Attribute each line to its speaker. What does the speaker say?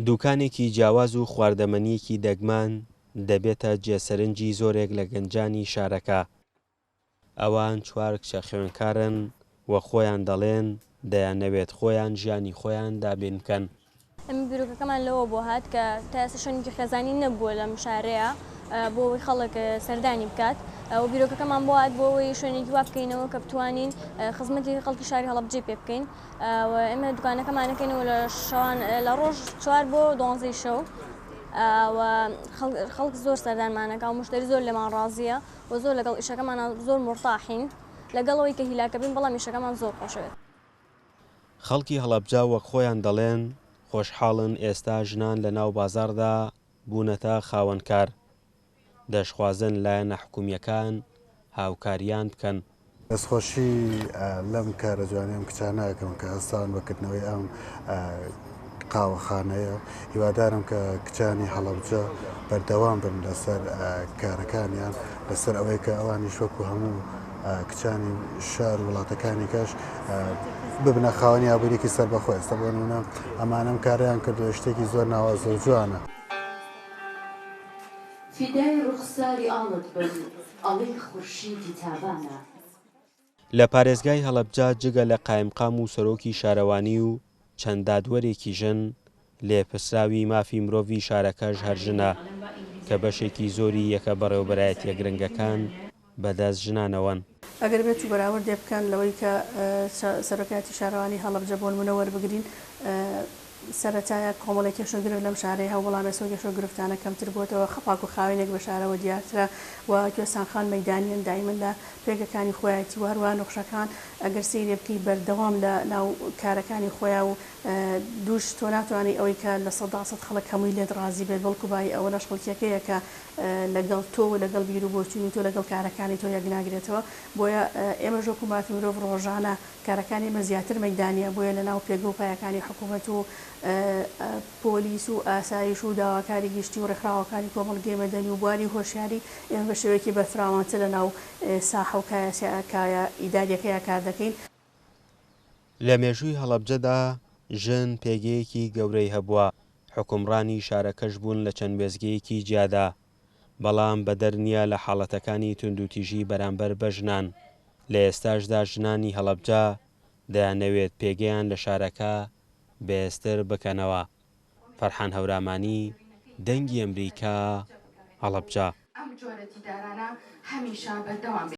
Speaker 1: دوکانێکی جیاواز و خواردەمەنیەکی دەگمان دەبێتە جێسەرنجی زۆرێک لە گەنجانی شارەکە. ئەوان چوار کچە خوێندکارن و خۆیان دەڵێن دەیانەوێت خۆیان ژیانی خۆیان دابین بکەن.
Speaker 2: ئەمە بیرۆکەکەمان لەوە بۆ هات کە تا ئێستا شوێنێکی خێزانی نەبووە لەم شارەیە بۆ ئەوەی خەڵک سەردانی بکات و بیرۆکەکەمان بۆ هات بۆ ئەوەی شوێنێکی وا بکەینەوە کە بتوانین خزمەتی خەڵکی شاری هەڵەبجێ پێ بکەین و ئێمە دوکانەکەمانەکەینەوە لە ڕۆژ 4 بۆ 12 شەو و خەڵک زۆر سەردانمانەکە و مشتری زۆر لێمان ڕازیە و زۆر لەگەڵ ئیشەکەمان زۆر مرتاحین لەگەڵەوەی کە هیلاکە بین بەڵام ئیشەکەمان زۆر خۆشەوێت.
Speaker 1: خەڵکی هەڵەبجە وەک خۆیان دەڵێن خۆشحاڵن ئێستا ژنان لە ناو بازاڕدا بوونەتە خاوەنکار، دەشخوازن لایەنە حکوومیەکان هاوکاریان بکەن.
Speaker 3: دەستخۆشی لەم کارە جوانیم کچانەکەم کە هەستان بەکردنەوەی ئەم قاوەخانەیە هیوادارم کە کچانی هەڵەبجە بەردەوام بن لەسەر کارەکانیان لەسەر ئەوەی کە ئەوانیش وەکو هەموو کچانی شار وڵاتەکانی کەش ببنە خاوەنی ئابوووریەکی سەربەخۆ. ئێستا بۆ نمونە ئەمانەم کاریان کردو شتێکی زۆر ناوازە و جوانە.
Speaker 4: فیدای ڕوخساری ئاڵت بن ئەڵی خورشیدی تابانە.
Speaker 1: لە پارێزگای هەڵەبجە جگە لە قایمقام و سەرۆکی شارەوانی و چەند دادوەرێکی ژن لێپرسراوی مافی مرۆڤی شارەکەش هەرژنە کە بەشێکی زۆری یەکە بەڕێوەبەرایەتیە گرنگەکان بەدەست ژنانەوەن.
Speaker 5: ئەگەر بێت و بەراوردێ بکەن لەوەی کە سەرۆکاتی شارەوانی هەڵەبجە بۆ نمونە وەربگرین سەرەتایە کۆمەڵێکی شۆگرف لەم شارەیە هەو وەڵامە سۆگە شۆگرفتانە کەمتر بووەتەوە خەپاک و خاوێنێک بە شارەوە دیارترە و کوێستانخان مەیدانیان دایمەن لە پێگەکانی خۆیەتی واروان نوخشەکان ئەگەر سەیرێ بکەی بەردەوام لە ناو کارەکانی خۆیان و دووش تۆ ناتوانانی ئەوەی کە لە 100% خەڵک هەمووی لێت ڕازی بێت بەڵکو بای ئەوە لەش خەڵکیەکەیە کە لەگەڵ تۆ و لەگەڵ بیر و بۆچوونی تۆ لەگەڵ کارەکانی تۆ یەکناگرێتەوە. بۆیە ئێمە ژۆک و مافی مرۆڤ ڕۆژانە کارەکانی مە زیاتر مەیدانیە بۆیە لە ناو پێگە و پایەکانی حکوومەت و پۆلیس و ئاسایش و داواکاری گشتی و ڕێکخراوەکانی کۆمەڵگەی مەدەنی و بواری هۆشیاری ئێمە بە شێوەیەکی بەفراوانتر لە ناو ساحە و کایە ئیداریەکەیە کار دەکەین.
Speaker 1: لە مێژووی هەڵەبجەدا ژن پێگەیەکی گەورەی هەبووە، حکومڕانی شارەکەش بوون لە چەند وێزگەیەکی جیادا، بەڵام بەدەر نییە لە حاڵەتەکانی توندوتیژی بەرامبەر بە ژنان. لە ئێستاشدا ژنانی هەڵەبجە دەیانەوێت پێگەیان لە شارەکە بەهێزتر بکەنەوە. فەرحان هەورامانی، دەنگی ئەمریکا، هەڵەبجە.